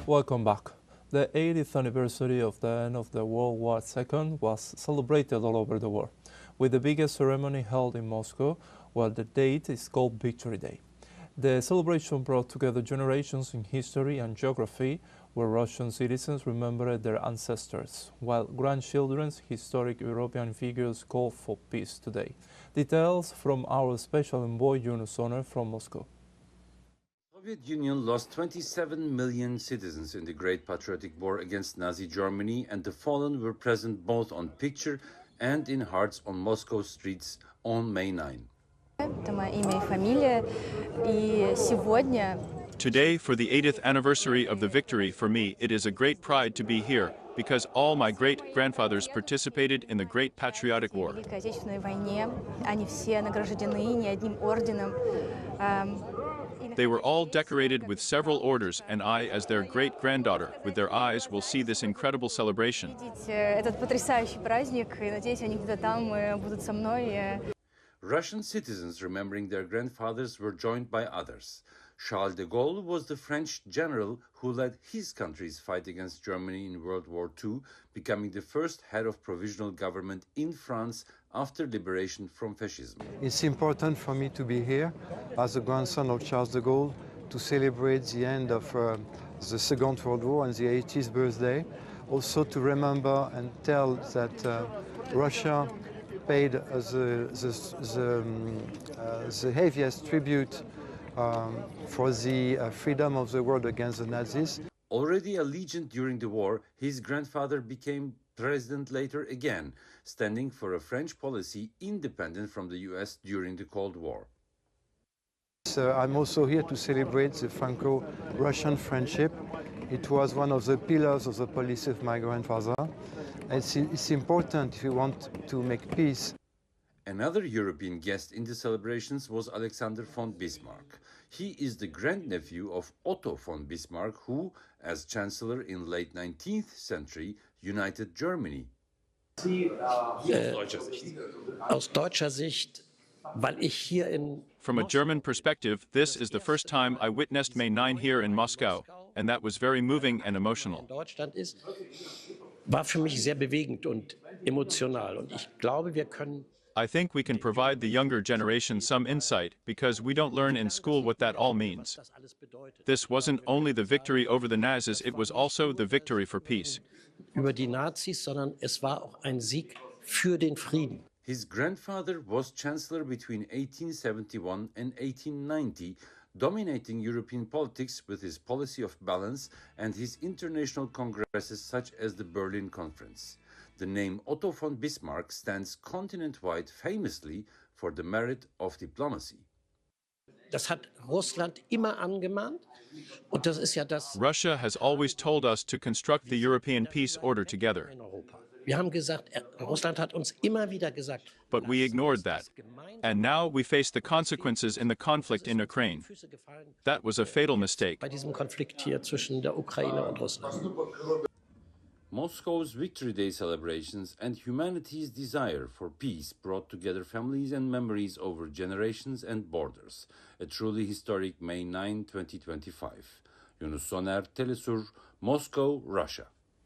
Welcome back. The 80th anniversary of the end of the World War II was celebrated all over the world, with the biggest ceremony held in Moscow, where the date is called Victory Day. The celebration brought together generations in history and geography, where Russian citizens remembered their ancestors, while grandchildren's historic European figures called for peace today. Details from our special envoy Yunus Soner from Moscow. The Soviet Union lost 27 million citizens in the Great Patriotic War against Nazi Germany, and the fallen were present both on picture and in hearts on Moscow streets on May 9. Today, for the 80th anniversary of the victory, for me, it is a great pride to be here, because all my great-grandfathers participated in the Great Patriotic War. They were all decorated with several orders, and I, as their great-granddaughter, with their eyes, will see this incredible celebration. Russian citizens remembering their grandfathers were joined by others. Charles de Gaulle was the French general who led his country's fight against Germany in World War II, becoming the first head of provisional government in France after liberation from fascism. It's important for me to be here as a grandson of Charles de Gaulle to celebrate the end of the Second World War and the 80th birthday. Also to remember and tell that Russia paid the heaviest tribute for the freedom of the world against the Nazis. Already a legend during the war, his grandfather became president later again, standing for a French policy independent from the US during the Cold War. I'm also here to celebrate the Franco-Russian friendship. It was one of the pillars of the policy of my grandfather. It's important if you want to make peace. Another European guest in the celebrations was Alexander von Bismarck. He is the grandnephew of Otto von Bismarck, who, as Chancellor in late 19th century, united Germany. Aus deutscher Sicht, weil ich hier in From a German perspective, this is the first time I witnessed May 9 here in Moscow, and that was very moving and emotional. Deutschland ist, war für mich sehr bewegend und emotional. Und ich glaube, wir können I think we can provide the younger generation some insight, because we don't learn in school what that all means. This wasn't only the victory over the Nazis, it was also the victory for peace. über die Nazis, sondern es war auch ein Sieg für den Frieden. His grandfather was Chancellor between 1871 and 1890, dominating European politics with his policy of balance and his international congresses such as the Berlin Conference. The name Otto von Bismarck stands continent-wide famously for the merit of diplomacy. Das hat Russland immer angemahnt. Und das ist ja das Russia has always told us to construct the European peace order together. in Europa. Wir haben gesagt, Russland hat uns immer wieder gesagt, But we ignored that. And now we face the consequences in the conflict in Ukraine. That was a fatal mistake. bei diesem Konflikt hier zwischen der Ukraine und Russland. Moscow's Victory Day celebrations and humanity's desire for peace brought together families and memories over generations and borders. A truly historic May 9, 2025. Yunus Soner, teleSUR, Moscow, Russia.